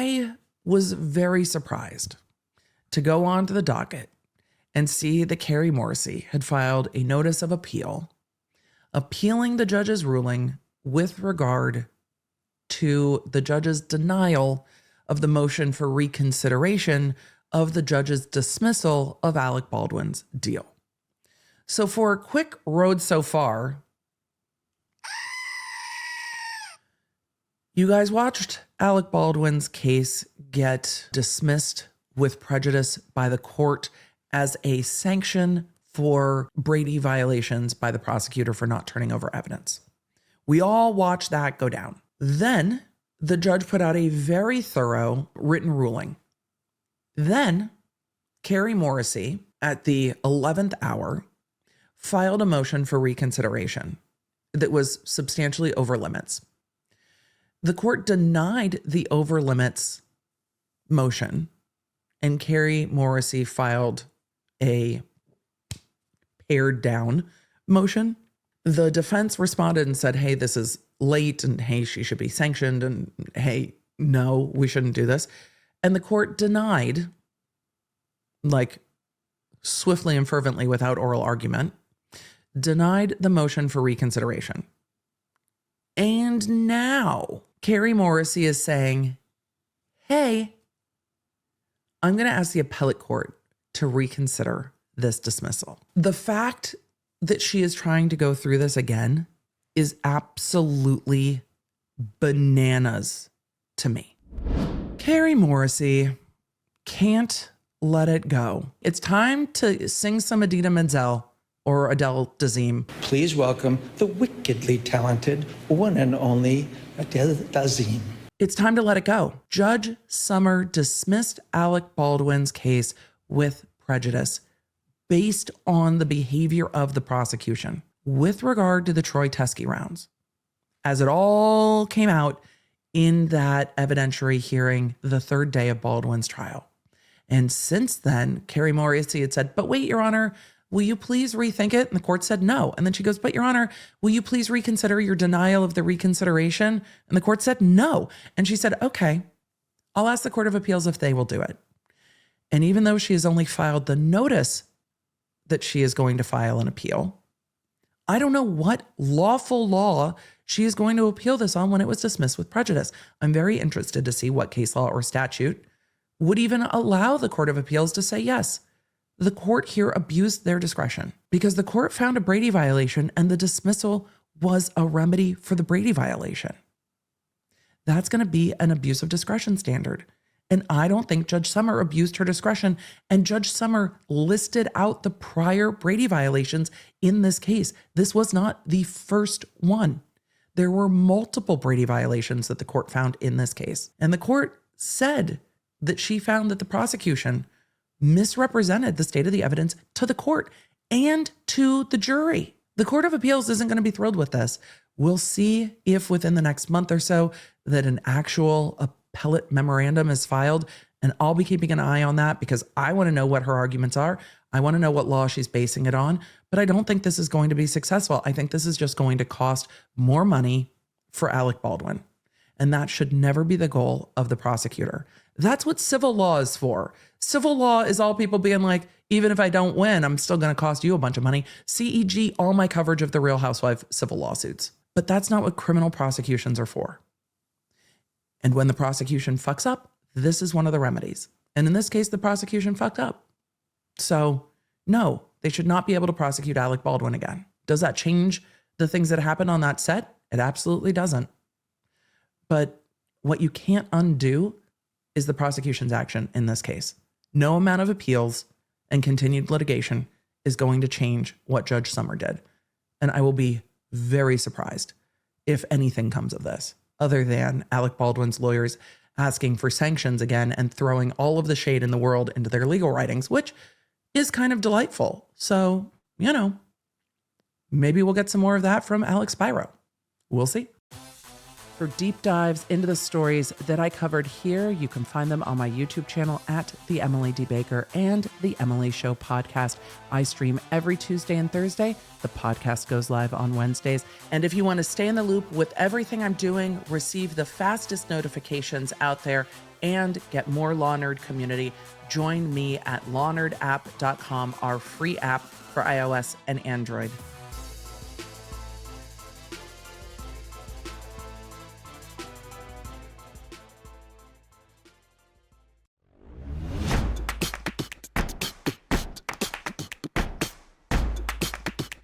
I was very surprised to go onto the docket and see that Kari Morrissey had filed a notice of appeal, appealing the judge's ruling with regard to the judge's denial of the motion for reconsideration of the judge's dismissal of Alec Baldwin's deal. So for a quick road so far, you guys watched Alec Baldwin's case get dismissed with prejudice by the court as a sanction for Brady violations by the prosecutor for not turning over evidence. We all watched that go down. Then the judge put out a very thorough written ruling. Then Kari Morrissey, at the 11th hour, filed a motion for reconsideration that was substantially over limits. The court denied the over limits motion, and Kari Morrissey filed a pared down motion. The defense responded and said, hey, this is late, and hey, she should be sanctioned, and hey, no, we shouldn't do this. And the court denied, like swiftly and fervently without oral argument, denied the motion for reconsideration. And now Kari Morrissey is saying, hey, I'm going to ask the appellate court to reconsider this dismissal. The fact that she is trying to go through this again is absolutely bananas to me. Kari Morrissey can't let it go. It's time to sing some Idina Menzel or Adele Dazeem. Please welcome the wickedly talented one and only Adele Dazeem. It's time to let it go. Judge Summer dismissed Alec Baldwin's case with prejudice based on the behavior of the prosecution with regard to the Troy Teskey rounds. As it all came out in that evidentiary hearing, the third day of Baldwin's trial. And since then, Kari Morrissey had said, but wait, Your Honor, will you please rethink it? And the court said no. And then she goes, but Your Honor, will you please reconsider your denial of the reconsideration? And the court said no. And she said, okay, I'll ask the Court of Appeals if they will do it. And even though she has only filed the notice that she is going to file an appeal, I don't know what lawful law she is going to appeal this on when it was dismissed with prejudice. I'm very interested to see what case law or statute would even allow the Court of Appeals to say, yes, the court here abused their discretion, because the court found a Brady violation and the dismissal was a remedy for the Brady violation. That's going to be an abuse of discretion standard. And I don't think Judge Summer abused her discretion. And Judge Summer listed out the prior Brady violations in this case. This was not the first one. There were multiple Brady violations that the court found in this case. And the court said that she found that the prosecution misrepresented the state of the evidence to the court and to the jury. The Court of Appeals isn't going to be thrilled with this. We'll see if within the next month or so that an actual appellate memorandum is filed, and I'll be keeping an eye on that because I want to know what her arguments are. I want to know what law she's basing it on, but I don't think this is going to be successful. I think this is just going to cost more money for Alec Baldwin, and that should never be the goal of the prosecutor. That's what civil law is for. Civil law is all people being like, even if I don't win, I'm still going to cost you a bunch of money. CEG, all my coverage of the Real Housewife civil lawsuits. But that's not what criminal prosecutions are for. And when the prosecution fucks up, this is one of the remedies. And in this case, the prosecution fucked up. So no, they should not be able to prosecute Alec Baldwin again. Does that change the things that happened on that set? It absolutely doesn't. But what you can't undo is the prosecution's action in this case. No amount of appeals and continued litigation is going to change what Judge Summer did. And I will be very surprised if anything comes of this, other than Alec Baldwin's lawyers asking for sanctions again and throwing all of the shade in the world into their legal writings, which is kind of delightful. So, you know, maybe we'll get some more of that from Alex Spiro. We'll see. For deep dives into the stories that I covered here, you can find them on my YouTube channel at The Emily D. Baker and The Emily Show podcast. I stream every Tuesday and Thursday. The podcast goes live on Wednesdays. And if you want to stay in the loop with everything I'm doing, receive the fastest notifications out there, and get more Law Nerd community, join me at lawnerdapp.com, our free app for iOS and Android.